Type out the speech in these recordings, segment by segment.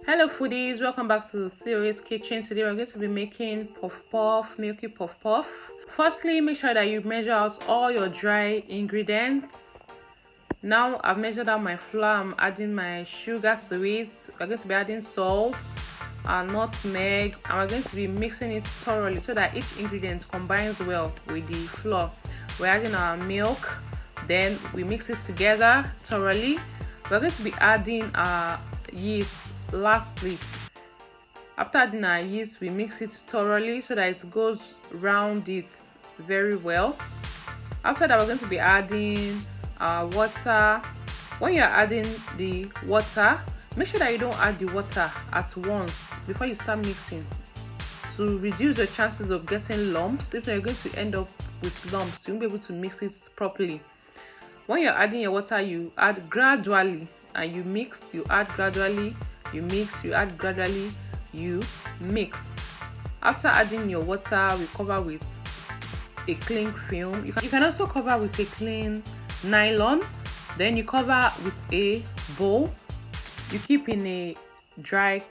Hello foodies, welcome back to TOA'S kitchen. Today we're going to be making puff puff, milky puff puff. Firstly, make sure that you measure out all your dry ingredients. Now I've measured out my flour. I'm adding my sugar to it. We're going to be adding salt and nutmeg, and we're going to be mixing it thoroughly so that each ingredient combines well with the flour. We're adding our milk, then we mix it together thoroughly. We're going to be adding our yeast lastly. After adding our yeast, we mix it thoroughly so that it goes round it very well. After that, we're going to be adding our water. When you're adding the water, make sure that you don't add the water at once before you start mixing to reduce your chances of getting lumps. If not, you're going to end up with lumps. You won't be able to mix it properly. When you're adding your water, you add gradually and you mix. You add gradually, you mix, you add gradually, you mix. After adding your water, we cover with a cling film. You can also cover with a clean nylon. Then you cover with a bowl. You keep in a dry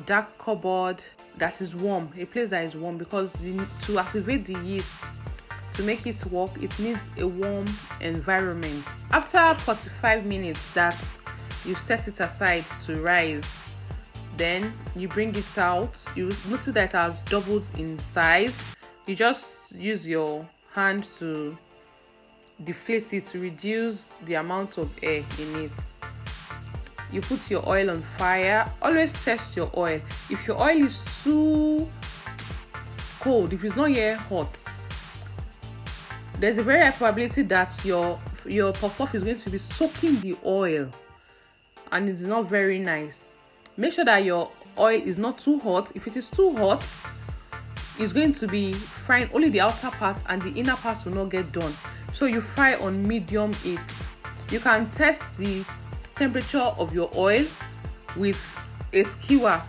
dark cupboard that is warm, a place that is warm, because to activate the yeast, to make it work, it needs a warm environment. After 45 minutes that you set it aside to rise, then you bring it out. You notice that it has doubled in size. You just use your hand to deflate it to reduce the amount of air in it. You put your oil on fire. Always test your oil. If your oil is too cold, if it's not yet hot, there's a very high probability that your puff puff is going to be soaking the oil, and it's not very nice. Make sure that your oil is not too hot. If it is too hot, it's going to be frying only the outer part and the inner parts will not get done. So you fry on medium heat. You can test the temperature of your oil with a skewer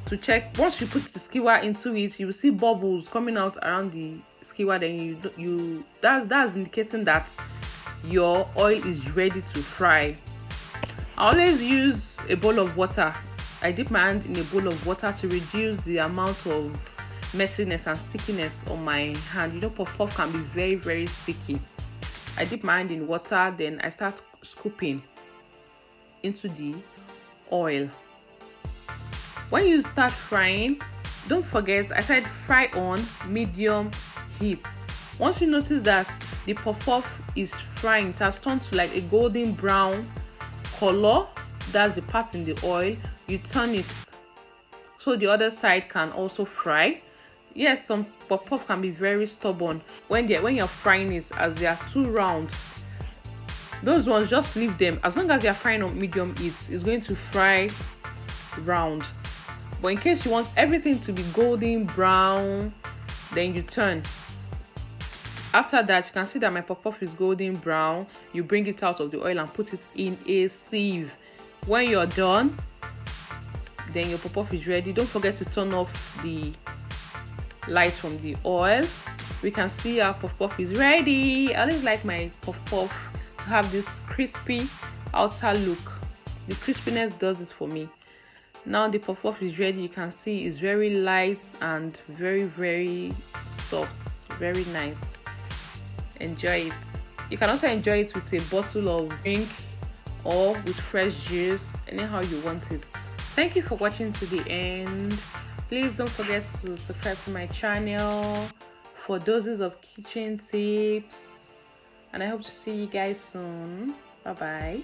to check. Once you put the skewer into it, you will see bubbles coming out around the skewer. Then that's indicating that your oil is ready to fry. I always use a bowl of water. I dip my hand in a bowl of water to reduce the amount of messiness and stickiness on my hand. You know, puff puff can be very, very sticky. I dip my hand in water, then I start scooping into the oil. When you start frying, don't forget, I said fry on medium heat. Once you notice that the puff puff is frying, it has turned to like a golden brown color, that's the part in the oil, you turn it so the other side can also fry. Yes, some puff puff can be very stubborn when you're frying it, as they are too round. Those ones, just leave them. As long as they are frying on medium heat, it's going to fry round. But in case you want everything to be golden brown, then you turn. After that, you can see that my puff puff is golden brown. You bring it out of the oil and put it in a sieve. When you're done, then your puff puff is ready. Don't forget to turn off the light from the oil. We can see our puff puff is ready. I always like my puff puff to have this crispy outer look. The crispiness does it for me. Now the puff puff is ready. You can see it's very light and very, very soft. Very nice. Enjoy it. You can also enjoy it with a bottle of drink or with fresh juice, anyhow you want it. Thank you for watching to the end. Please don't forget to subscribe to my channel for doses of kitchen tips, and I hope to see you guys soon. Bye bye.